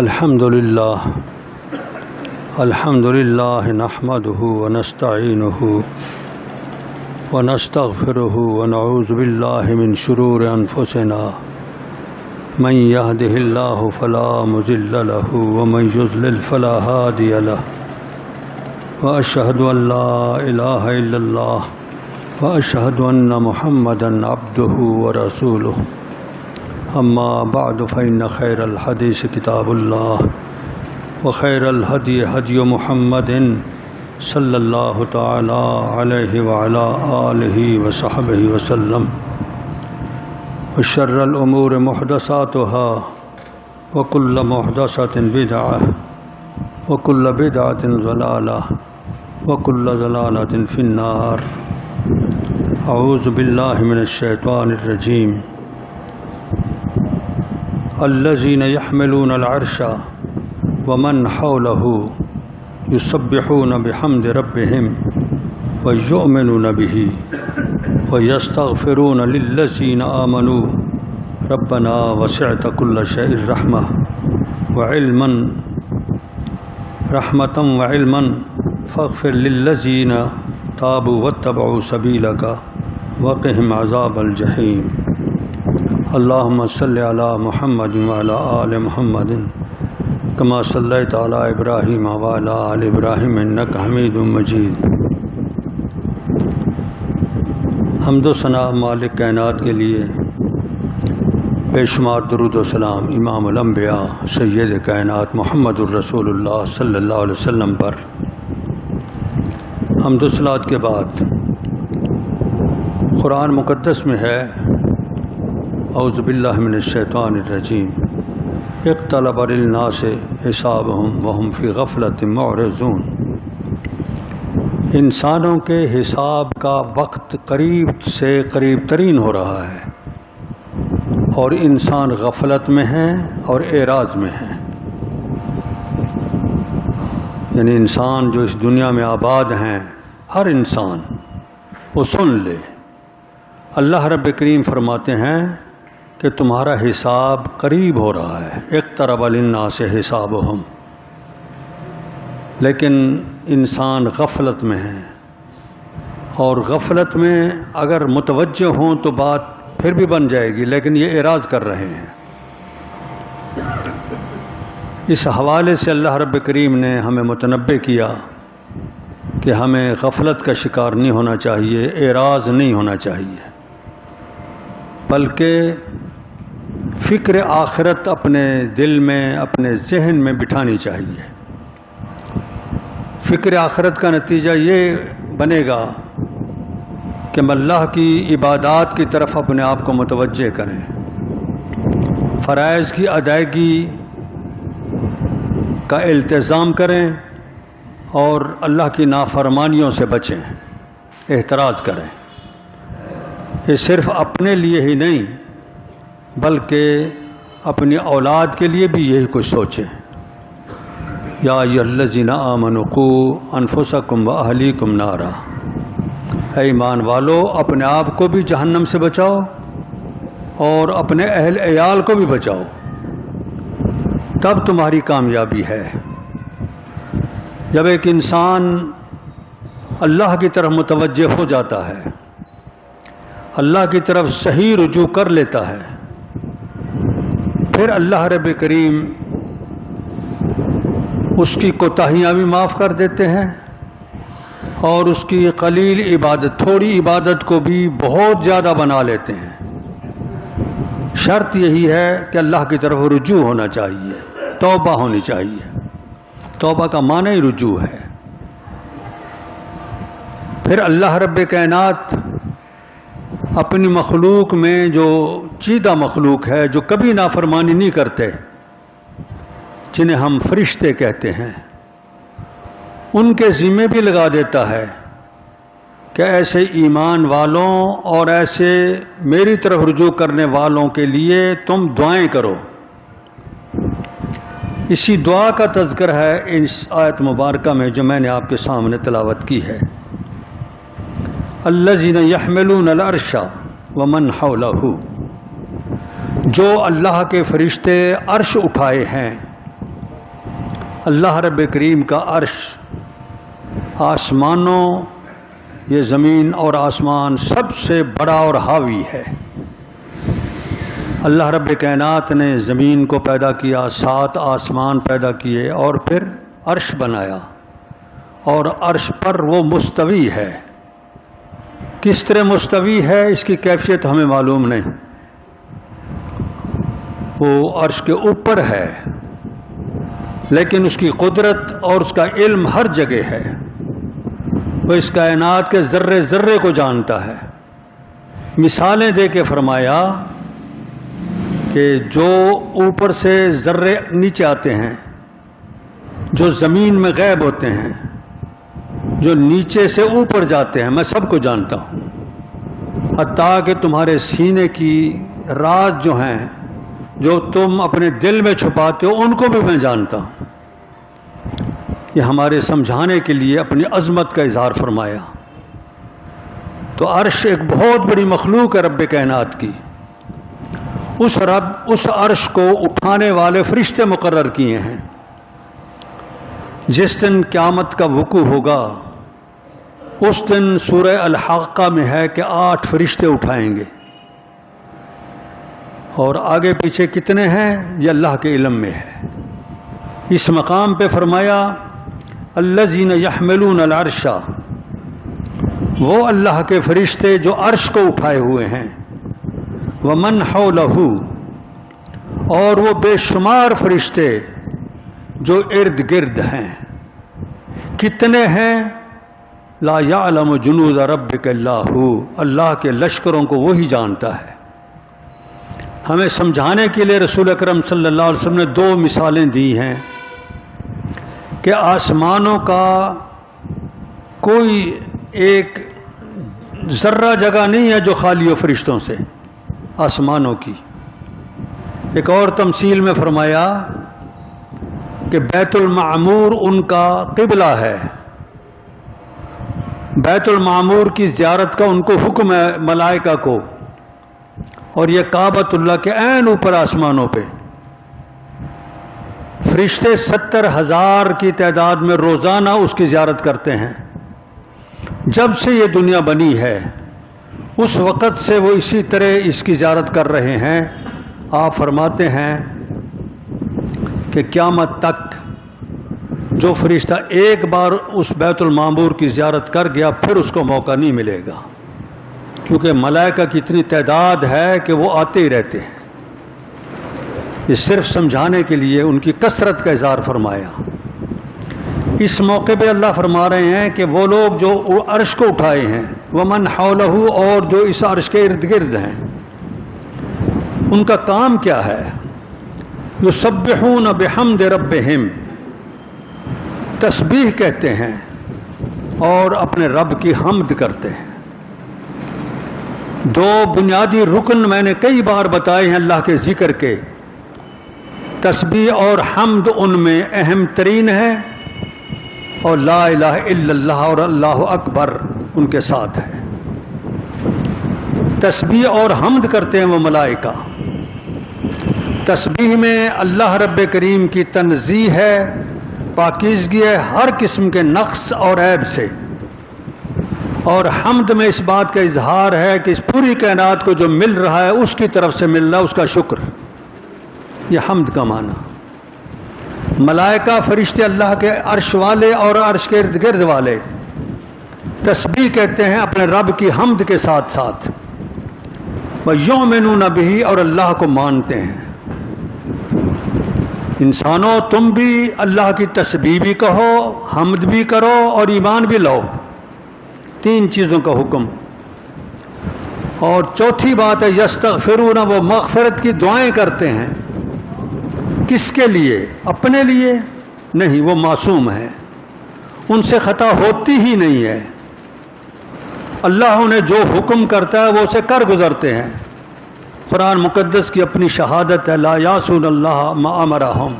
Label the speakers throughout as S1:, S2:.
S1: الحمد لله نحمده ونستعينه ونستغفره ونعوذ بالله من شرور أنفسنا من يهده الله فلا مضل له ومن يضلل فلا هادي له وأشهد أن لا إله إلا الله وأشهد أن محمدا عبده ورسوله أما بعد فإن خير الحديث كتاب الله وخير الهدي هدي محمد صلى الله تعالى عليه وعلى آله وصحبه وسلم وشر الأمور محدثاتها وكل محدثة بدعة وكل بدعة ضلالة وكل ضلالة في النار. أعوذ بالله من الشيطان الرجيم. الذين يحملون العرش ومن حوله يسبحون بحمد ربهم ويؤمنون به ويستغفرون للذين آمنوا ربنا وسعت كل شيء رحمة وعلما فاغفر للذين تابوا واتبعوا سبيلك وقهم عذاب الجحيم. اللهم صل على محمد وعلى آل محمد كما صليت على إبراهيم وعلى آل إبراهيم إنك حميد مجيد. حمد و ثنا مالک کائنات کے لیے بے شمار درود و سلام امام الانبیاء سید کائنات محمد الرسول اللہ صلی اللہ علیہ وسلم پر. حمد و صلوات کے بعد قرآن مقدس میں ہے اعوذ باللہ من الشیطان الرجیم اقترب للناس حسابهم وهم فی غفلۃ معرضون. انسانوں کے حساب کا وقت قریب سے قریب ترین ہو رہا ہے اور انسان غفلت میں ہے اور اعراض میں ہے. یعنی انسان جو اس دنیا میں آباد ہیں ہر انسان وہ سن لے. اللہ رب کریم فرماتے ہیں کہ تمہارا حساب قریب ہو رہا ہے. اقترب للناس حسابهم. لیکن انسان غفلت میں ہے اور غفلت میں اگر متوجہ ہوں تو بات پھر بھی بن جائے گی، لیکن یہ اعراض کر رہے ہیں. اس حوالے سے اللہ رب کریم نے ہمیں متنبہ کیا کہ ہمیں غفلت کا شکار نہیں ہونا چاہیے، اعراض نہیں ہونا چاہیے، بلکہ فکر آخرت اپنے دل میں اپنے ذہن میں بٹھانی چاہیے. فکر آخرت کا نتیجہ یہ بنے گا کہ ہم اللہ کی عبادات کی طرف اپنے آپ کو متوجہ کریں، فرائض کی ادائیگی کا التزام کریں اور اللہ کی نافرمانیوں سے بچیں، احتراز کریں. یہ صرف اپنے لیے ہی نہیں بلکہ اپنی اولاد کے لیے بھی یہی کچھ سوچیں. یا ایھا الذین آمنوا قوا انفسکم واہلیکم نارا. اے ایمان والو، اپنے آپ کو بھی جہنم سے بچاؤ اور اپنے اہل عیال کو بھی بچاؤ، تب تمہاری کامیابی ہے. جب ایک انسان اللہ کی طرف متوجہ ہو جاتا ہے، اللہ کی طرف صحیح رجوع کر لیتا ہے، پھر اللہ رب کریم اس کی کوتاہیاں بھی معاف کر دیتے ہیں اور اس کی قلیل عبادت، تھوڑی عبادت کو بھی بہت زیادہ بنا لیتے ہیں. شرط یہی ہے کہ اللہ کی طرف رجوع ہونا چاہیے، توبہ ہونی چاہیے. توبہ کا معنی ہی رجوع ہے. پھر اللہ رب کائنات اپنی مخلوق میں جو چیدہ مخلوق ہے، جو کبھی نافرمانی نہیں کرتے، جنہیں ہم فرشتے کہتے ہیں، ان کے ذمے بھی لگا دیتا ہے کہ ایسے ایمان والوں اور ایسے میری طرف رجوع کرنے والوں کے لیے تم دعائیں کرو. اسی دعا کا تذکر ہے اس آیت مبارکہ میں جو میں نے آپ کے سامنے تلاوت کی ہے. الذین یحملون العرش ومن حولہ. جو اللہ کے فرشتے عرش اٹھائے ہیں اللہ رب کریم کا عرش آسمانوں، یہ زمین اور آسمان سب سے بڑا اور حاوی ہے۔ اللہ رب کائنات نے زمین کو پیدا کیا، 7 آسمان پیدا کیے اور پھر عرش بنایا، اور عرش پر وہ مستوی ہے۔ کس طرح مستوی ہے اس کی کیفیت ہمیں معلوم نہیں، وہ عرش کے اوپر ہے، لیکن اس کی قدرت اور اس کا علم ہر جگہ ہے۔ وہ اس کائنات کے ذرے ذرے کو جانتا ہے۔ مثالیں دے کے فرمایا کہ جو اوپر سے ذرے نیچے آتے ہیں، جو زمین میں غائب ہوتے ہیں، جو نیچے سے اوپر جاتے ہیں، میں سب کو جانتا ہوں، حتیٰ کہ تمہارے سینے کی راز جو ہیں، جو تم اپنے دل میں چھپاتے ہو، ان کو بھی میں جانتا ہوں۔ یہ ہمارے سمجھانے کے لیے اپنی عظمت کا اظہار فرمایا۔ تو عرش ایک بہت بڑی مخلوق ہے رب کائنات کی۔ اس عرش کو اٹھانے والے فرشتے مقرر کیے ہیں۔ جس دن قیامت کا وقوع ہوگا اس دن سورہ الحاقہ میں ہے کہ 8 فرشتے اٹھائیں گے، اور آگے پیچھے کتنے ہیں یہ اللہ کے علم میں ہے۔ اس مقام پہ فرمایا الذین یحملون العرش، وہ اللہ کے فرشتے جو عرش کو اٹھائے ہوئے ہیں، ومن حولہ، اور وہ بے شمار فرشتے جو ارد گرد ہیں۔ کتنے ہیں؟ لا یعلم جنود ربک الا ھو، اللہ کے لشکروں کو وہی جانتا ہے۔ ہمیں سمجھانے کے لیے رسول اکرم صلی اللہ علیہ وسلم نے 2 مثالیں دی ہیں کہ آسمانوں کا کوئی ایک ذرہ جگہ نہیں ہے جو خالی ہو فرشتوں سے، آسمانوں کی۔ ایک اور تمثیل میں فرمایا کہ بیت المعمور ان کا قبلہ ہے، بیت المعمور کی زیارت کا ان کو حکم ہے ملائکہ کو، اور یہ کعبۃ اللہ کے عین اوپر آسمانوں پہ فرشتے 70,000 کی تعداد میں روزانہ اس کی زیارت کرتے ہیں۔ جب سے یہ دنیا بنی ہے اس وقت سے وہ اسی طرح اس کی زیارت کر رہے ہیں۔ آپ فرماتے ہیں کہ قیامت تک جو فرشتہ ایک بار اس بیت المعمور کی زیارت کر گیا پھر اس کو موقع نہیں ملے گا، کیونکہ ملائکہ کی اتنی تعداد ہے کہ وہ آتے ہی رہتے ہیں۔ یہ صرف سمجھانے کے لیے ان کی کثرت کا اظہار فرمایا۔ اس موقع پہ اللہ فرما رہے ہیں کہ وہ لوگ جو عرش کو اٹھائے ہیں، ومن حولہ، اور جو اس عرش کے ارد گرد ہیں، ان کا کام کیا ہے؟ یسبحون بحمد ربہم، تسبیح کہتے ہیں اور اپنے رب کی حمد کرتے ہیں۔ 2 بنیادی رکن میں نے کئی بار بتائے ہیں اللہ کے ذکر کے، تسبیح اور حمد ان میں اہم ترین ہے، اور لا الہ الا اللہ اور اللہ اکبر ان کے ساتھ ہے۔ تسبیح اور حمد کرتے ہیں وہ ملائکہ۔ تسبیح میں اللہ رب کریم کی تنزیہ ہے، پاکیزگی ہے ہر قسم کے نقص اور عیب سے، اور حمد میں اس بات کا اظہار ہے کہ اس پوری کائنات کو جو مل رہا ہے اس کی طرف سے مل رہا ہے، اس کا شکر، یہ حمد کا معنی۔ ملائکہ فرشتے اللہ کے عرش والے اور عرش کے ارد گرد والے تسبیح کہتے ہیں اپنے رب کی حمد کے ساتھ ساتھ، وَيُؤْمِنُونَ بِهِ، اور اللہ کو مانتے ہیں۔ انسانوں تم بھی اللہ کی تسبیح بھی کہو، حمد بھی کرو اور ایمان بھی لاؤ، 3 چیزوں کا حکم۔ اور چوتھی بات ہے یستغفرون، وہ مغفرت کی دعائیں کرتے ہیں۔ کس کے لیے؟ اپنے لیے نہیں، وہ معصوم ہیں، ان سے خطا ہوتی ہی نہیں ہے۔ اللہ انہیں جو حکم کرتا ہے وہ اسے کر گزرتے ہیں۔ قرآن مقدس کی اپنی شہادت ہے، لا یعصون اللہ ما امرہم،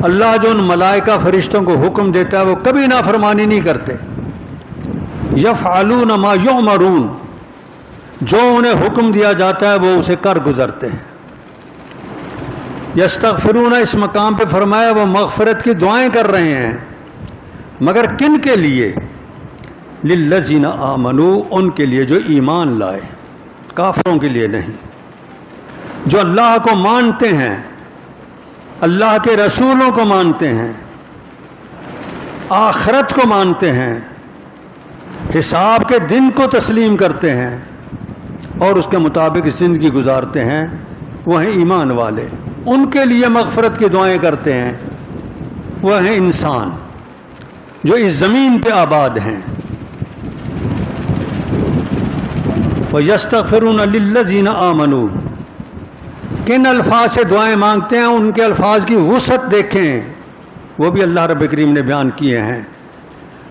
S1: اللہ جو ان ملائکہ فرشتوں کو حکم دیتا ہے وہ کبھی نافرمانی نہیں کرتے۔ یفعلون ما یؤمرون، جو انہیں حکم دیا جاتا ہے وہ اسے کر گزرتے ہیں۔ یستغفرون اس مقام پہ فرمایا وہ مغفرت کی دعائیں کر رہے ہیں، مگر کن کے لیے؟ للذین آمنوا، ان کے لیے جو ایمان لائے، کافروں کے لیے نہیں، جو اللہ کو مانتے ہیں، اللہ کے رسولوں کو مانتے ہیں، آخرت کو مانتے ہیں، حساب کے دن کو تسلیم کرتے ہیں اور اس کے مطابق زندگی گزارتے ہیں، وہ ہیں ایمان والے۔ ان کے لیے مغفرت کی دعائیں کرتے ہیں، وہ ہیں انسان جو اس زمین پہ آباد ہیں۔ وَيَسْتَغْفِرُونَ لِلَّذِينَ آمَنُوا، کن الفاظ سے دعائیں مانگتے ہیں، ان کے الفاظ کی وسعت دیکھیں، وہ بھی اللہ رب کریم نے بیان کیے ہیں۔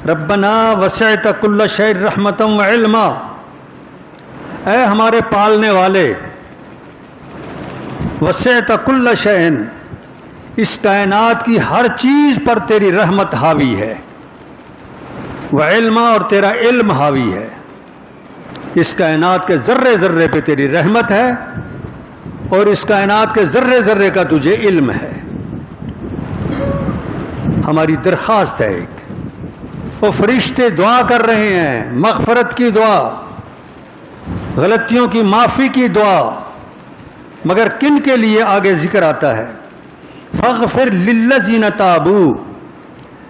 S1: ربنا وسعت کل شیء رحمتا وعلما، اے ہمارے پالنے والے، وسعت کل شیء، اس کائنات کی ہر چیز پر تیری رحمت حاوی ہے، وعلما، اور تیرا علم حاوی ہے، اس کائنات کے ذرے ذرے پہ تیری رحمت ہے اور اس کائنات کے ذرے ذرے کا تجھے علم ہے۔ ہماری درخواست ہے ایک، وہ فرشتے دعا کر رہے ہیں، مغفرت کی دعا، غلطیوں کی معافی کی دعا، مگر کن کے لیے؟ آگے ذکر آتا ہے فاغفر للذین تابوا،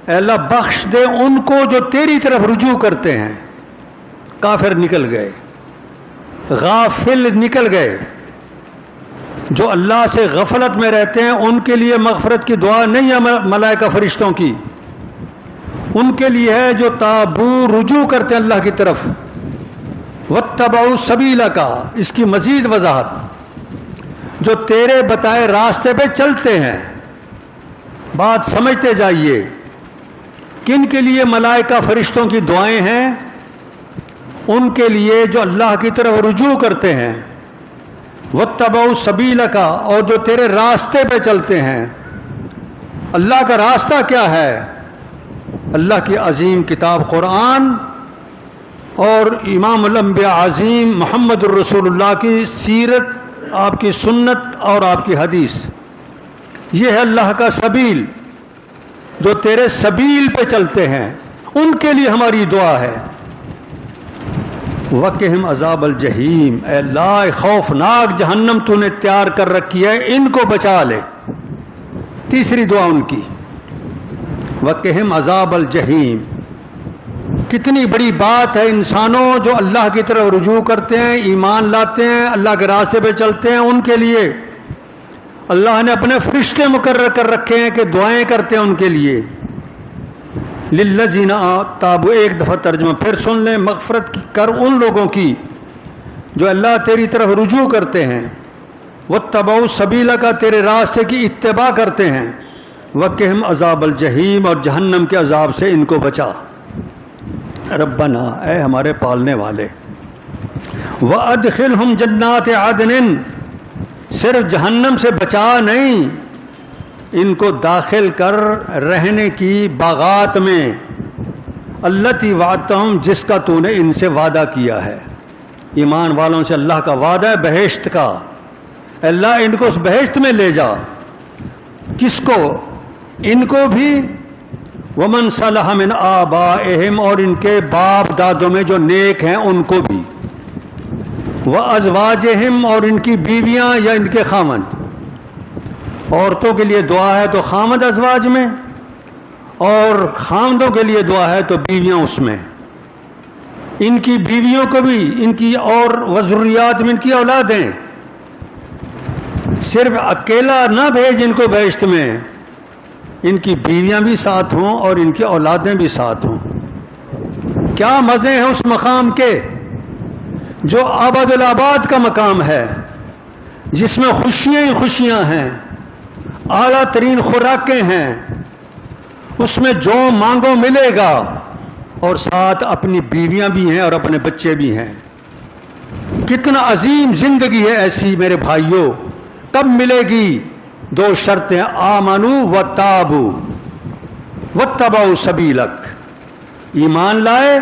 S1: اے اللہ بخش دے ان کو جو تیری طرف رجوع کرتے ہیں۔ کافر نکل گئے، غافل نکل گئے، جو اللہ سے غفلت میں رہتے ہیں ان کے لیے مغفرت کی دعا نہیں ہے ملائکہ فرشتوں کی، ان کے لیے ہے جو تابو، رجوع کرتے ہیں اللہ کی طرف۔ واتبعوا سبیلک، اس کی مزید وضاحت، جو تیرے بتائے راستے پہ چلتے ہیں۔ بات سمجھتے جائیے، کن کے لیے ملائکہ فرشتوں کی دعائیں ہیں؟ ان کے لیے جو اللہ کی طرف رجوع کرتے ہیں، واتبعوا سبیلک، اور جو تیرے راستے پہ چلتے ہیں۔ اللہ کا راستہ کیا ہے؟ اللہ کی عظیم کتاب قرآن اور امام الانبیاء عظیم محمد الرسول اللہ کی سیرت، آپ کی سنت اور آپ کی حدیث، یہ ہے اللہ کا سبیل۔ جو تیرے سبیل پہ چلتے ہیں ان کے لیے ہماری دعا ہے۔ وقہم عذاب الجحیم، اے اللہ خوفناک جہنم تو نے تیار کر رکھی ہے، ان کو بچا لے۔ تیسری دعا ان کی، وقہم عذاب الجحیم۔ کتنی بڑی بات ہے، انسانوں جو اللہ کی طرف رجوع کرتے ہیں، ایمان لاتے ہیں، اللہ کے راستے پہ چلتے ہیں، ان کے لیے اللہ نے اپنے فرشتے مقرر کر رکھے ہیں کہ دعائیں کرتے ہیں ان کے لیے۔ للذین تابوا، ایک دفعہ ترجمہ پھر سن لیں، مغفرت کر ان لوگوں کی جو اللہ تیری طرف رجوع کرتے ہیں، واتبعوا سبیلک، تیرے راستے کی اتباع کرتے ہیں، وقہم عذاب الجحیم، اور جہنم کے عذاب سے ان کو بچا۔ ربنا، اے ہمارے پالنے والے، وادخلہم جنات عدن، صرف جہنم سے بچا نہیں، ان کو داخل کر رہنے کی باغات میں، التی وعدتہم، جس کا تو نے ان سے وعدہ کیا ہے۔ ایمان والوں سے اللہ کا وعدہ ہے بہشت کا، اللہ ان کو اس بہشت میں لے جا۔ کس کو؟ ان کو بھی، ومن صلح من آبائہم، اور ان کے باپ دادوں میں جو نیک ہیں ان کو بھی، وازواجہم، اور ان کی بیویاں یا ان کے خامند۔ عورتوں کے لیے دعا ہے تو خامد ازواج میں، اور خامدوں کے لیے دعا ہے تو بیویاں اس میں۔ ان کی بیویوں کو بھی، ان کی اور وذریات میں ان کی اولادیں، صرف اکیلا نہ بھیج ان کو بہشت میں، ان کی بیویاں بھی ساتھ ہوں اور ان کی اولادیں بھی ساتھ ہوں۔ کیا مزے ہیں اس مقام کے جو ابد الآباد کا مقام ہے، جس میں خوشیاں ہی خوشیاں ہیں، اعلیٰ ترین خوراکیں ہیں، اس میں جو مانگو ملے گا، اور ساتھ اپنی بیویاں بھی ہیں اور اپنے بچے بھی ہیں۔ کتنا عظیم زندگی ہے ایسی میرے بھائیوں۔ کب ملے گی؟ دو شرطیں، آمنوا وتابوا واتبعوا سبیلک، ایمان لائے،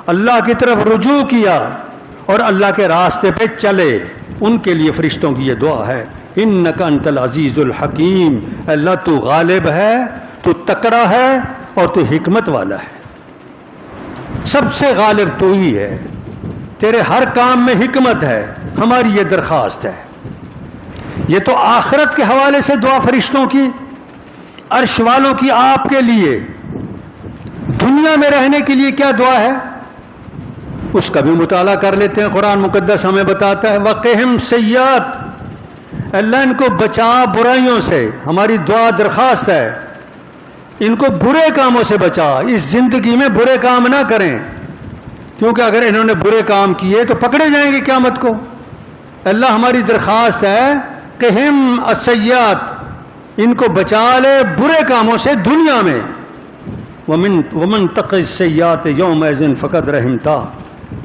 S1: اللہ کی طرف رجوع کیا اور اللہ کے راستے پہ چلے، ان کے لیے فرشتوں کی یہ دعا ہے۔ انک انت العزیز الحکیم، اللہ تو غالب ہے، تو تکڑا ہے اور تو حکمت والا ہے، سب سے غالب تو ہی ہے، تیرے ہر کام میں حکمت ہے۔ ہماری یہ درخواست ہے۔ یہ تو آخرت کے حوالے سے دعا فرشتوں کی، عرش والوں کی آپ کے لیے۔ دنیا میں رہنے کے لیے کیا دعا ہے اس کا بھی مطالعہ کر لیتے ہیں۔ قرآن مقدس ہمیں بتاتا ہے وقہم سیئات، اللہ ان کو بچا برائیوں سے۔ ہماری دعا درخواست ہے ان کو برے کاموں سے بچا، اس زندگی میں برے کام نہ کریں، کیونکہ اگر انہوں نے برے کام کیے تو پکڑے جائیں گے قیامت کو۔ اللہ ہماری درخواست ہے قہم السیئات، ان کو بچا لے برے کاموں سے دنیا میں۔ ومن تق السیئات یومئذ فقد رحمتہ،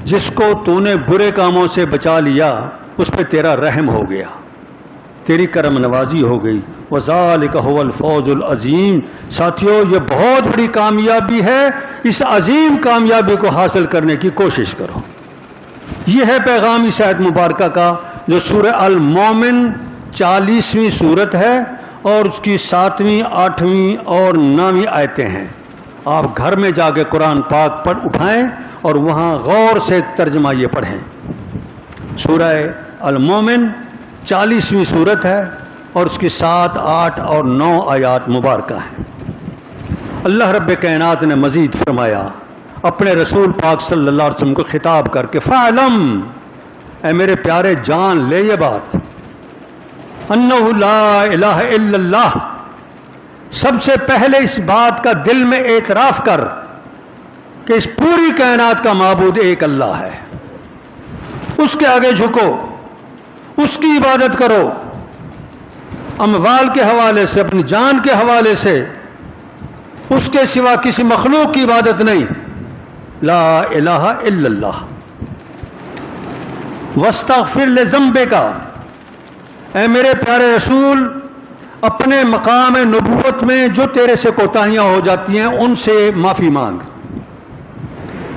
S1: جس کو تو نے برے کاموں سے بچا لیا اس پہ تیرا رحم ہو گیا، تیری کرم نوازی ہو گئی۔ وذالک هو الفوز العظیم، ساتھیو یہ بہت بڑی کامیابی ہے، اس عظیم کامیابی کو حاصل کرنے کی کوشش کرو۔ یہ ہے پیغام اس آیت مبارکہ کا جو سورہ المومن 40ویں سورت ہے اور اس کی 7ویں 8ویں اور 9ویں آیتیں ہیں۔ آپ گھر میں جا کے قرآن پاک پڑھ اٹھائیں اور وہاں غور سے ترجمہ یہ پڑھیں۔ سورہ المومن 40ویں سورت ہے اور اس کی 7، 8 اور 9 آیات مبارکہ ہیں۔ اللہ رب کائنات نے مزید فرمایا اپنے رسول پاک صلی اللہ علیہ وسلم کو خطاب کر کے فَعْلَمْ، اے میرے پیارے جان لے یہ بات، اَنَّهُ لَا إِلَٰهَ إِلَّا اللَّهُ، سب سے پہلے اس بات کا دل میں اعتراف کر کہ اس پوری کائنات کا معبود ایک اللہ ہے، اس کے آگے جھکو، اس کی عبادت کرو، اموال کے حوالے سے، اپنی جان کے حوالے سے، اس کے سوا کسی مخلوق کی عبادت نہیں۔ لا الہ الا اللہ۔ واستغفر لذنبک، اے میرے پیارے رسول اپنے مقام نبوت میں جو تیرے سے کوتاہیاں ہو جاتی ہیں ان سے معافی مانگ۔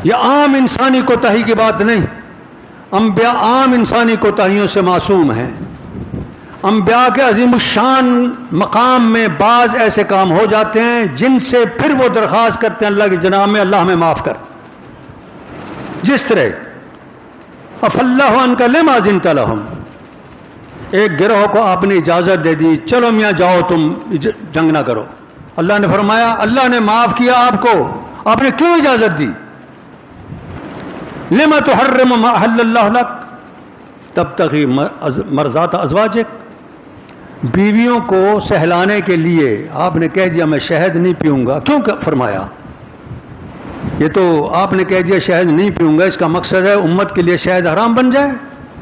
S1: یہ عام انسانی کوتاہی کی بات نہیں، انبیاء عام انسانی کوتاہیوں سے معصوم ہیں۔ انبیاء کے عظیم الشان مقام میں بعض ایسے کام ہو جاتے ہیں جن سے پھر وہ درخواست کرتے ہیں اللہ کی جناب میں اللہ ہمیں معاف کر، جس طرح عفا اللہ عنک لما ذنت لہم، ایک گروہ کو آپ نے اجازت دے دی چلو میاں جاؤ تم جنگ نہ کرو، اللہ نے فرمایا اللہ نے معاف کیا آپ کو، آپ نے کیوں اجازت دی؟ لما تحرم ما احل اللہ لک تبتغی مرضات ازواجک، بیویوں کو سہلانے کے لیے آپ نے کہہ دیا میں شہد نہیں پیوں گا، کیوں فرمایا؟ یہ تو آپ نے کہہ دیا شہد نہیں پیوں گا، اس کا مقصد ہے امت کے لیے شہد حرام بن جائے؟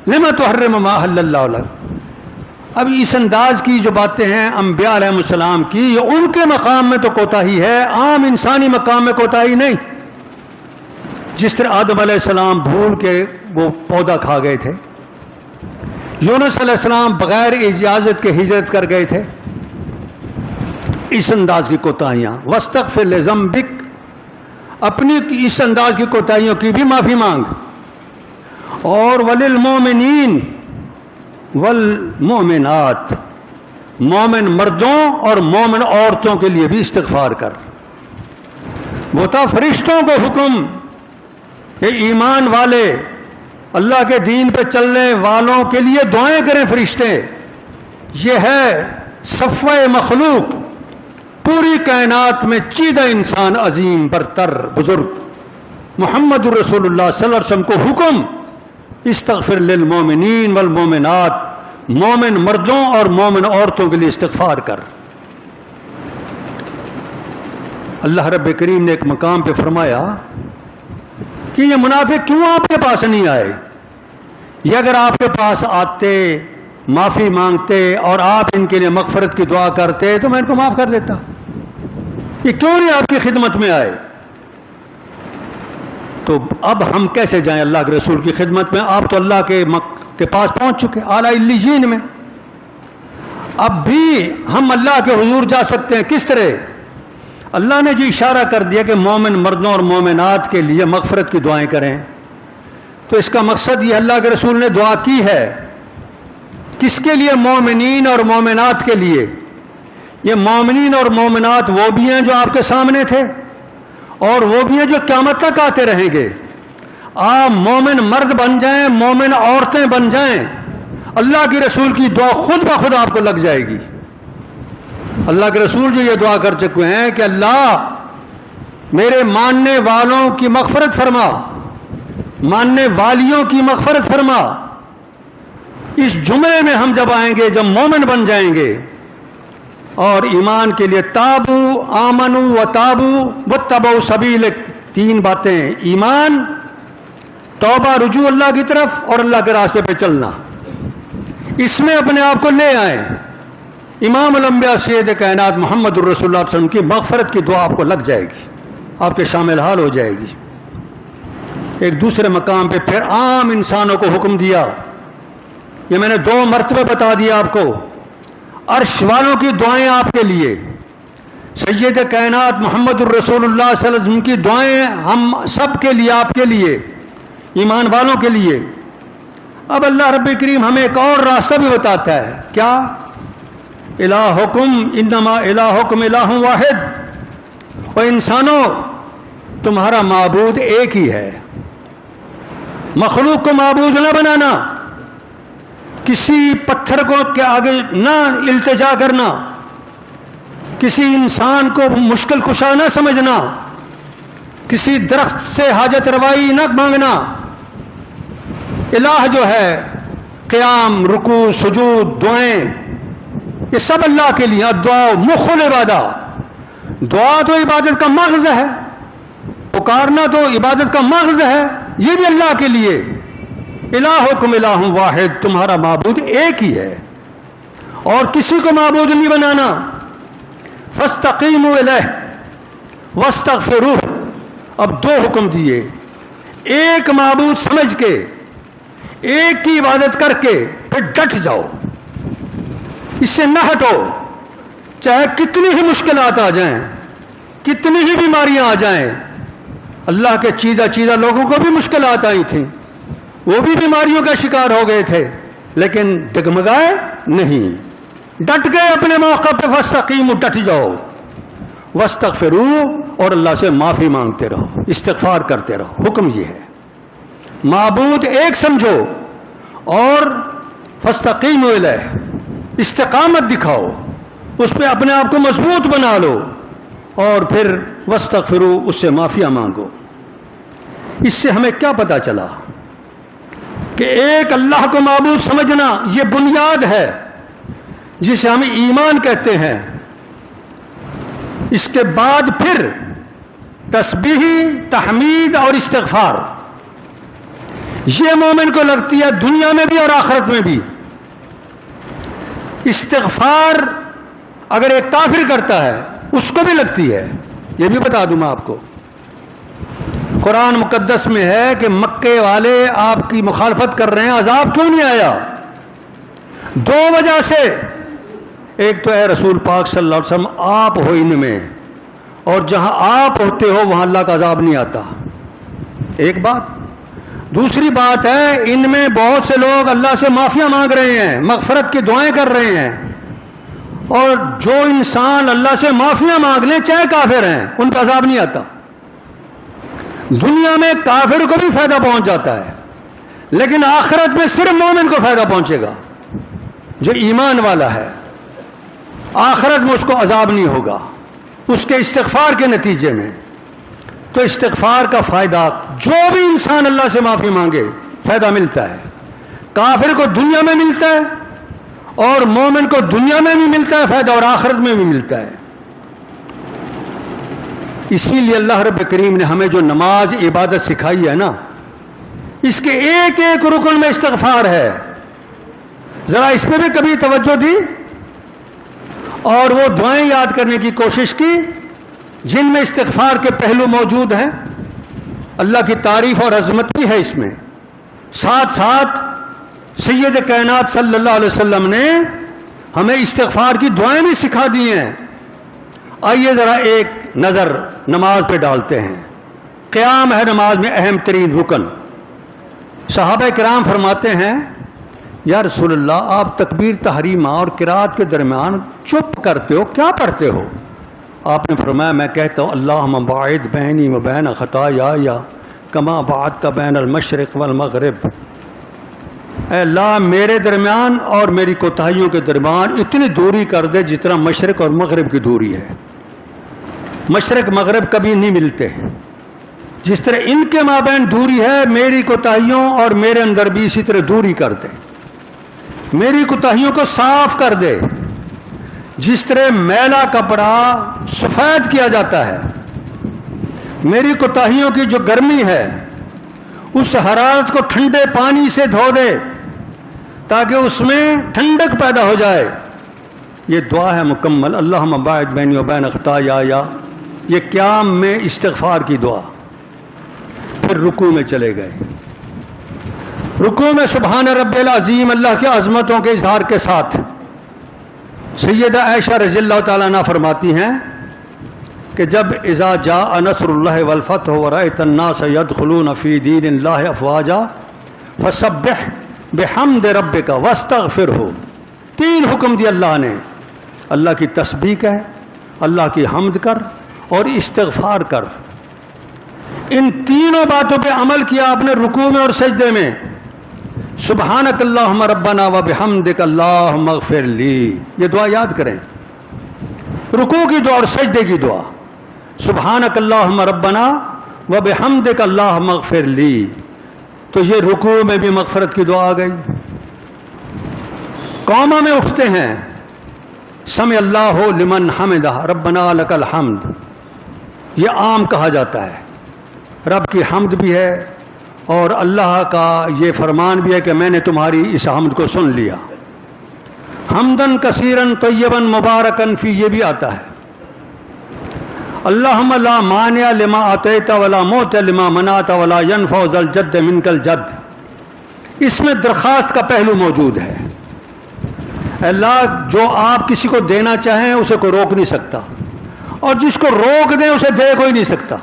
S1: لما تحرم ما احل اللہ لک۔ اب اس انداز کی جو باتیں ہیں انبیاء علیہ السلام کی، یہ ان کے مقام میں تو کوتاہی ہے، عام انسانی مقام میں کوتاہی نہیں۔ جس طرح آدم علیہ السلام بھول کے وہ پودا کھا گئے تھے، یونس علیہ السلام بغیر اجازت کے ہجرت کر گئے تھے، اس انداز کی کوتاہیاں۔ واستغفر لذنبک، اپنی اس انداز کی کوتاہیوں کی بھی معافی مانگ۔ اور وللمومنین والمومنات، مومن مردوں اور مومن عورتوں کے لیے بھی استغفار کر۔ وہ تھا فرشتوں کو حکم کہ ایمان والے اللہ کے دین پہ چلنے والوں کے لیے دعائیں کریں فرشتے۔ یہ ہے صفوہ مخلوق، پوری کائنات میں چیدہ انسان عظیم برتر بزرگ محمد الرسول اللہ صلی اللہ علیہ وسلم کو حکم استغفر للمومنین والمومنات، مومن مردوں اور مومن عورتوں کے لیے استغفار کر۔ اللہ رب کریم نے ایک مقام پہ فرمایا کہ یہ منافق کیوں آپ کے پاس نہیں آئے؟ یہ اگر آپ کے پاس آتے، معافی مانگتے اور آپ ان کے لیے مغفرت کی دعا کرتے تو میں ان کو معاف کر دیتا، یہ کیوں نہیں آپ کی خدمت میں آئے؟ تو اب ہم کیسے جائیں اللہ کے رسول کی خدمت میں؟ آپ تو اللہ کے پاس پہنچ چکے اعلیٰ علیین میں، اب بھی ہم اللہ کے حضور جا سکتے ہیں۔ کس طرح؟ اللہ نے جو اشارہ کر دیا کہ مومن مردوں اور مومنات کے لیے مغفرت کی دعائیں کریں، تو اس کا مقصد یہ اللہ کے رسول نے دعا کی ہے کس کے لیے؟ مومنین اور مومنات کے لیے. یہ مومنین اور مومنات وہ بھی ہیں جو آپ کے سامنے تھے اور وہ بھی ہیں جو قیامت تک آتے رہیں گے. آپ مومن مرد بن جائیں، مومن عورتیں بن جائیں، اللہ کے رسول کی دعا خود بخود آپ کو لگ جائے گی. اللہ کے رسول جو یہ دعا کر چکے ہیں کہ اللہ میرے ماننے والوں کی مغفرت فرما، ماننے والیوں کی مغفرت فرما. اس جمعے میں ہم جب آئیں گے، جب مومن بن جائیں گے اور ایمان کے لیے تابو آمنو و تابو واتبعوا سبیل، 3 باتیں: ایمان، توبہ، رجوع اللہ کی طرف اور اللہ کے راستے پہ چلنا. اس میں اپنے آپ کو لے آئیں. امام الانبیاء سید کائنات محمد الرسول اللہ صلی اللہ علیہ وسلم کی مغفرت کی دعا آپ کو لگ جائے گی، آپ کے شامل حال ہو جائے گی. ایک دوسرے مقام پہ پھر عام انسانوں کو حکم دیا. یہ میں نے 2 مرتبہ بتا دیا آپ کو. عرش والوں کی دعائیں آپ کے لیے، سید کائنات محمد الرسول اللہ صلی اللہ علیہ وسلم کی دعائیں ہم سب کے لیے، آپ کے لیے، ایمان والوں کے لیے. اب اللہ رب کریم ہمیں ایک اور راستہ بھی بتاتا ہے. کیا؟ الہکم انما الہکم الہ واحد. اور انسانوں، تمہارا معبود ایک ہی ہے. مخلوق کو معبود نہ بنانا، کسی پتھر کو کے آگے نہ التجا کرنا، کسی انسان کو مشکل کشا نہ سمجھنا، کسی درخت سے حاجت روائی نہ مانگنا. الہ جو ہے، قیام، رکوع، سجود، دعائیں، یہ سب اللہ کے لیے. دعا مخ العبادہ، دعا تو عبادت کا مغز ہے، پکارنا تو عبادت کا مغز ہے، یہ بھی اللہ کے لیے. الہکم الہ واحد، تمہارا معبود ایک ہی ہے اور کسی کو معبود نہیں بنانا. فاستقیموا الیہ واستغفروہ. اب 2 حکم دیے. ایک معبود سمجھ کے، ایک کی عبادت کر کے پھر ڈٹ جاؤ، اس سے نہ ہٹو، چاہے کتنی ہی مشکلات آ جائیں، کتنی ہی بیماریاں آ جائیں. اللہ کے چیدہ لوگوں کو بھی مشکلات آئی تھیں، وہ بھی بیماریوں کا شکار ہو گئے تھے، لیکن ڈگمگائے نہیں، ڈٹ گئے اپنے موقع پہ. فاستقیموا، ڈٹ جاؤ. واستغفروا، اور اللہ سے معافی مانگتے رہو، استغفار کرتے رہو. حکم یہ ہے، معبود ایک سمجھو اور فاستقیموا الیہ، استقامت دکھاؤ، اس پہ اپنے آپ کو مضبوط بنا لو، اور پھر واستغفروا، اس سے معافیاں مانگو. اس سے ہمیں کیا پتہ چلا کہ ایک اللہ کو معبود سمجھنا یہ بنیاد ہے جسے ہم ایمان کہتے ہیں. اس کے بعد پھر تسبیح، تحمید اور استغفار، یہ مومن کو لگتی ہے دنیا میں بھی اور آخرت میں بھی. استغفار اگر ایک کافر کرتا ہے اس کو بھی لگتی ہے. یہ بھی بتا دوں میں آپ کو، قرآن مقدس میں ہے کہ مکے والے آپ کی مخالفت کر رہے ہیں، عذاب کیوں نہیں آیا؟ 2 وجہ سے. ایک تو اے رسول پاک صلی اللہ علیہ وسلم، آپ ہو ان میں، اور جہاں آپ ہوتے ہو وہاں اللہ کا عذاب نہیں آتا. ایک بات. دوسری بات ہے، ان میں بہت سے لوگ اللہ سے معافیاں مانگ رہے ہیں، مغفرت کی دعائیں کر رہے ہیں، اور جو انسان اللہ سے معافیاں مانگ لیں چاہے کافر ہیں ان پہ عذاب نہیں آتا. دنیا میں کافر کو بھی فائدہ پہنچ جاتا ہے، لیکن آخرت میں صرف مومن کو فائدہ پہنچے گا جو ایمان والا ہے. آخرت میں اس کو عذاب نہیں ہوگا اس کے استغفار کے نتیجے میں. تو استغفار کا فائدہ، جو بھی انسان اللہ سے معافی مانگے فائدہ ملتا ہے. کافر کو دنیا میں ملتا ہے اور مومن کو دنیا میں بھی ملتا ہے فائدہ، اور آخرت میں بھی ملتا ہے. اسی لیے اللہ رب کریم نے ہمیں جو نماز عبادت سکھائی ہے نا، اس کے ایک ایک رکن میں استغفار ہے. ذرا اس پہ بھی کبھی توجہ دی اور وہ دعائیں یاد کرنے کی کوشش کی جن میں استغفار کے پہلو موجود ہیں. اللہ کی تعریف اور عظمت بھی ہے اس میں. ساتھ ساتھ سید کائنات صلی اللہ علیہ وسلم نے ہمیں استغفار کی دعائیں بھی سکھا دی ہیں. آئیے ذرا ایک نظر نماز پہ ڈالتے ہیں. قیام ہے نماز میں اہم ترین رکن. صحابہ کرام فرماتے ہیں یا رسول اللہ آپ تکبیر تحریمہ اور قرات کے درمیان چپ کرتے ہو، کیا پڑھتے ہو؟ آپ نے فرمایا میں کہتا ہوں اللہم باعد بینی و بین خطایا کما بعدت بین المشرق والمغرب، اے اللہ میرے درمیان اور میری کوتاہیوں کے درمیان اتنی دوری کر دے جتنا مشرق اور مغرب کی دوری ہے۔ مشرق مغرب کبھی نہیں ملتے، جس طرح ان کے مابین دوری ہے میری کوتاہیوں اور میرے اندر بھی اسی طرح دوری کر دے، میری کوتاہیوں کو صاف کر دے۔ جس طرح میلا کپڑا سفید کیا جاتا ہے، میری کوتاہیوں کی جو گرمی ہے اس حرارت کو ٹھنڈے پانی سے دھو دے تاکہ اس میں ٹھنڈک پیدا ہو جائے۔ یہ دعا ہے مکمل، اللہم باعد بینی و بین خطایا، یہ قیام میں استغفار کی دعا۔ پھر رکوع میں چلے گئے، رکوع میں سبحان رب العظیم اللہ کی عظمتوں کے اظہار کے ساتھ سیدہ عائشہ رضی اللہ تعالیٰ عنہ فرماتی ہیں کہ جب اذا جاء نصر اللہ والفتح ورأیت الناس يدخلون فی دین اللہ افواجا فسبح بحمد ربک واستغفرہ، تین حکم دی اللہ نے، اللہ کی تسبیح ہے، اللہ کی حمد کر اور استغفار کر۔ ان تینوں باتوں پہ عمل کیا آپ نے رکوع میں اور سجدے میں۔ سبحانک اللہم ربنا و بحمدک اللہم اغفر لی، یہ دعا یاد کریں، رکوع کی دعا اور سجدے کی دعا۔ سبحانک اللہم ربنا و بحمدک اللہم اغفر لی، تو یہ رکوع میں بھی مغفرت کی دعا آ گئی۔ قوما میں اٹھتے ہیں، سمع اللہ لمن حمدہ ربنا لک الحمد، یہ عام کہا جاتا ہے، رب کی حمد بھی ہے اور اللہ کا یہ فرمان بھی ہے کہ میں نے تمہاری اس حمد کو سن لیا۔ حمدن کثیرن طیبن مبارکن فی، یہ بھی آتا ہے۔ اللہم لا مانع لما اعطیت ولا معطی لما منعت ولا ینفع ذا الجد منک الجد، اس میں درخواست کا پہلو موجود ہے۔ اللہ جو آپ کسی کو دینا چاہیں اسے کوئی روک نہیں سکتا، اور جس کو روک دیں اسے دے کوئی نہیں سکتا۔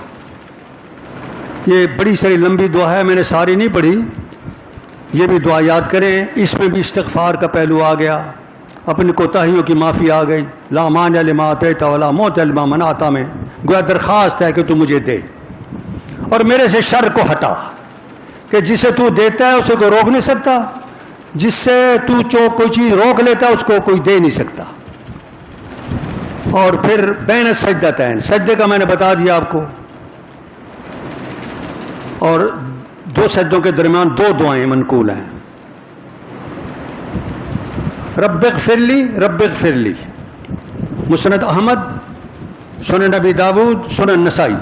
S1: یہ بڑی ساری لمبی دعا ہے، میں نے ساری نہیں پڑھی، یہ بھی دعا یاد کریں۔ اس میں بھی استغفار کا پہلو آ گیا، اپنی کوتاہیوں کی معافی آ گئی۔ لا مانع لما اعطیت ولا معطی لما منعت میں گویا درخواست ہے کہ تو مجھے دے اور میرے سے شر کو ہٹا، کہ جسے تو دیتا ہے اسے کوئی روک نہیں سکتا، جس سے تو کوئی چیز روک لیتا ہے اس کو کوئی دے نہیں سکتا۔ اور پھر بین السجدتین، سجدے کا میں نے بتا دیا آپ کو، اور دو سجدوں کے درمیان دو دعائیں منقول ہیں، رب اغفر لی، رب اغفر لی، مسند احمد، سنن نبی داود، سنن نسائی،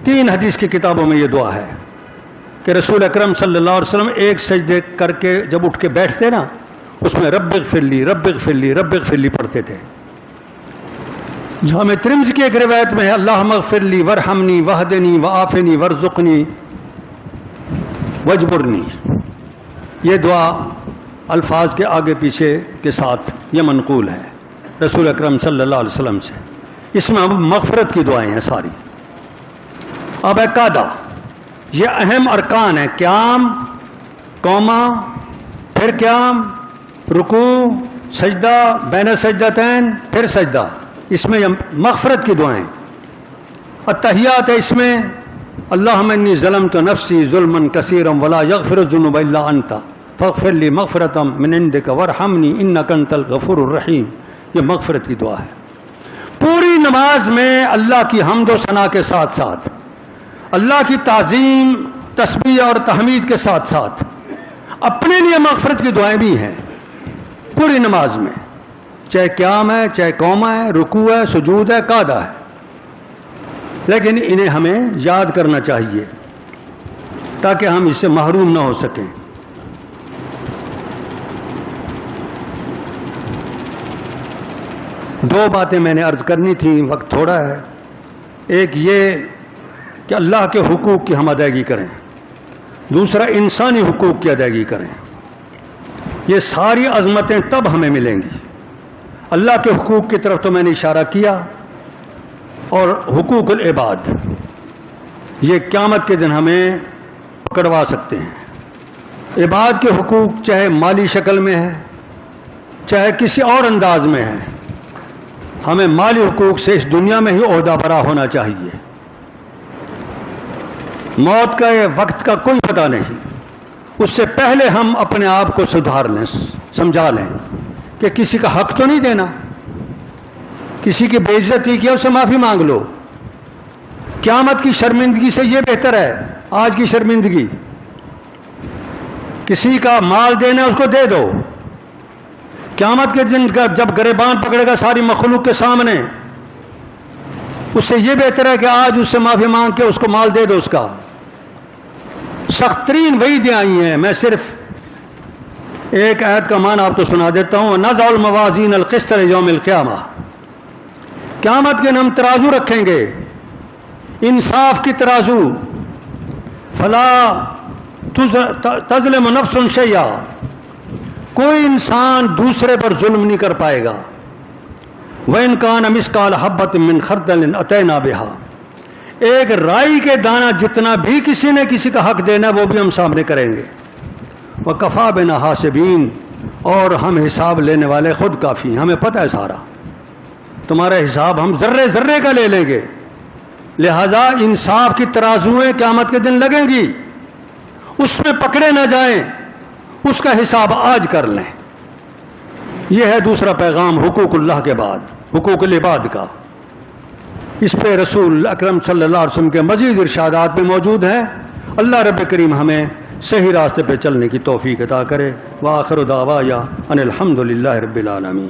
S1: تین حدیث کی کتابوں میں یہ دعا ہے کہ رسول اکرم صلی اللہ علیہ وسلم ایک سجدے کر کے جب اٹھ کے بیٹھتے نا اس میں رب اغفر لی، رب اغفر لی، رب اغفر لی پڑھتے تھے۔ جامع ترمذی کی ایک روایت میں ہے اللہم اغفر لی ورحمنی وہدنی وعافنی ورزقنی وجبرنی، یہ دعا الفاظ کے آگے پیچھے کے ساتھ یہ منقول ہے رسول اکرم صلی اللہ علیہ وسلم سے۔ اس میں مغفرت کی دعائیں ہیں ساری۔ اب ہے قاعدہ، یہ اہم ارکان ہیں، قیام، قوما، پھر قیام، رکوع، سجدہ، بین سجدتین، پھر سجدہ، اس میں مغفرت کی دعائیں۔ التحیات ہے اس میں اللہم انی ظلمت نفسی ظلما کثیرا ولا یغفر الذنوب الا انت فاغفر لی مغفرۃ من عندک وارحمنی انک انت الغفور الرحیم، یہ مغفرت کی دعا ہے۔ پوری نماز میں اللہ کی حمد و ثنا کے ساتھ ساتھ اللہ کی تعظیم، تسبیح اور تحمید کے ساتھ ساتھ اپنے لیے مغفرت کی دعائیں بھی ہیں پوری نماز میں، چاہے قیام ہے، چاہے قوما ہے، رکوع ہے، سجود ہے، قعدہ ہے، لیکن انہیں ہمیں یاد کرنا چاہیے تاکہ ہم اس سے محروم نہ ہو سکیں۔ دو باتیں میں نے عرض کرنی تھی، وقت تھوڑا ہے۔ ایک یہ کہ اللہ کے حقوق کی ہم ادائیگی کریں، دوسرا انسانی حقوق کی ادائیگی کریں۔ یہ ساری عظمتیں تب ہمیں ملیں گی۔ اللہ کے حقوق کی طرف تو میں نے اشارہ کیا، اور حقوق العباد یہ قیامت کے دن ہمیں پکڑوا سکتے ہیں۔ عباد کے حقوق چاہے مالی شکل میں ہے چاہے کسی اور انداز میں ہے، ہمیں مالی حقوق سے اس دنیا میں ہی عہدہ برا ہونا چاہیے۔ موت کا یہ وقت کا کوئی پتہ نہیں، اس سے پہلے ہم اپنے آپ کو سدھار لیں، سمجھا لیں کہ کسی کا حق تو نہیں دینا، کسی کی بے عزتی کیا اسے معافی مانگ لو۔ قیامت کی شرمندگی سے یہ بہتر ہے آج کی شرمندگی۔ کسی کا مال دینا اس کو دے دو، قیامت کے دن جب گریبان پکڑے گا ساری مخلوق کے سامنے، اس سے یہ بہتر ہے کہ آج اس سے معافی مانگ کے اس کو مال دے دو۔ اس کا سخت ترین وعیدیں آئی ہیں، میں صرف ایک آیت کا معنی آپ کو سنا دیتا ہوں۔ نَضَعُ الْمَوَازِينَ الْقِسْطَ لِيَوْمِ الْقِيَامَةِ، قیامت کے دن ہم ترازو رکھیں گے، انصاف کی ترازو۔ فَلَا تَظْلِمُ نَفْسٌ شَيْئًا، کوئی انسان دوسرے پر ظلم نہیں کر پائے گا۔ وَإِنْ كَانَ مِثْقَالَ حَبَّةٍ مِّنْ خَرْدَلٍ أَتَيْنَا بِهَا، ایک رائی کے دانہ جتنا بھی کسی نے کسی کا حق دینا وہ بھی ہم سامنے کریں گے۔ وَكَفَى بِنَا حَاسِبِينَ، اور ہم حساب لینے والے خود کافی ہیں، ہمیں پتہ ہے سارا، تمہارا حساب ہم ذرے ذرے کا لے لیں گے۔ لہذا انصاف کی ترازویں قیامت کے دن لگیں گی، اس میں پکڑے نہ جائیں، اس کا حساب آج کر لیں۔ یہ ہے دوسرا پیغام حقوق اللہ کے بعد حقوق العباد کا۔ اس پہ رسول اکرم صلی اللہ علیہ وسلم کے مزید ارشادات بھی موجود ہیں۔ اللہ رب کریم ہمیں صحیح راستے پہ چلنے کی توفیق عطا کرے۔ وآخر دعوایا ان الحمد للہ رب العالمین۔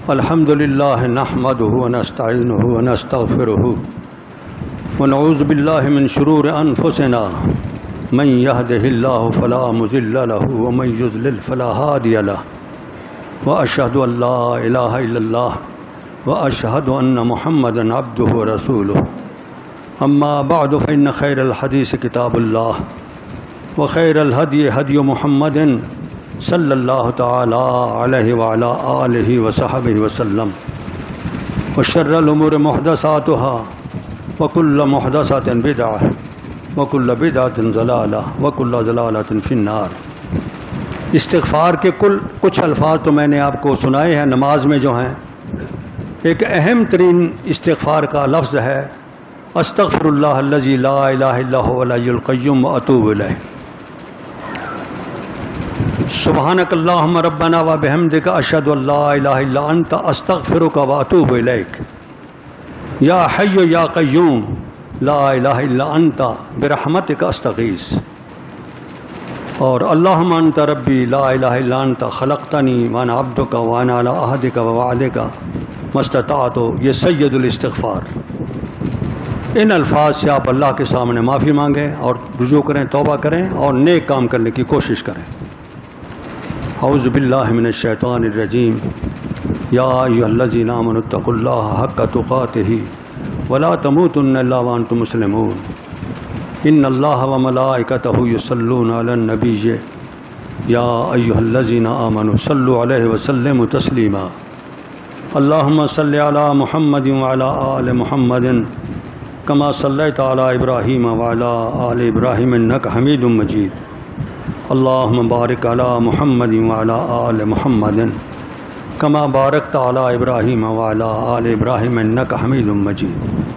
S1: الحمد للہ نحمده ونستعینه ونستغفره ونعوذ باللہ من شرور انفسنا من يهده الله فلا مضل له ومن يضلل فلا هادي له واشهد ان لا اله الا الله واشهد ان محمدا عبده ورسوله اما بعد فان خير الحديث كتاب الله وخير الهدي هدي محمد صلی اللہ تعالی علیہ وعلی آلہ وصحبہ وسلم وشر الامور محدثاتها وکل محدثۃ بدعہ وکل بدعۃ ضلالہ وکل ضلالۃ فی النار۔ استغفار کے کچھ الفاظ تو میں نے آپ کو سنائے ہیں نماز میں جو ہیں۔ ایک اہم ترین استغفار کا لفظ ہے استغفر اللہ الذی لا الہ الا هو الحی القیوم واتوب الیہ۔ سبحانک اللہم ربنا و بحمدک اشہد ان لا الہ الا انت استغفرک و اتوب الیک۔ یا حی یا قیوم لا الہ الا انت برحمتک استغیث۔ اور اللہم انت ربی لا الہ الا انت خلقتنی وانا عبدک وانا علی عہدک و وعدک ما استطعت۔ یہ سید الاستغفار۔ ان الفاظ سے آپ اللہ کے سامنے معافی مانگیں اور رجوع کریں، توبہ کریں اور نیک کام کرنے کی کوشش کریں۔ اعوذ باللہ من الشیطان الرجیم۔ یا ایھا الذین آمنوا اتقوا اللہ حق تقاتہ ولا تموتن الا وانتم مسلمون۔ ان اللہ وملائکتہ یصلون علی النبی یا ایھا الذین آمنوا صلوا علیہ وسلموا تسلیما۔ اللہم صل علی محمد وعلی آل محمد کما صلیت علی ابراہیم وعلی آل ابراہیم انک حمید مجید۔ اللہم بارک علی محمد وعلی آل محمد کما بارکت علی ابراہیم وعلی آل ابراہیم انک حمید مجید۔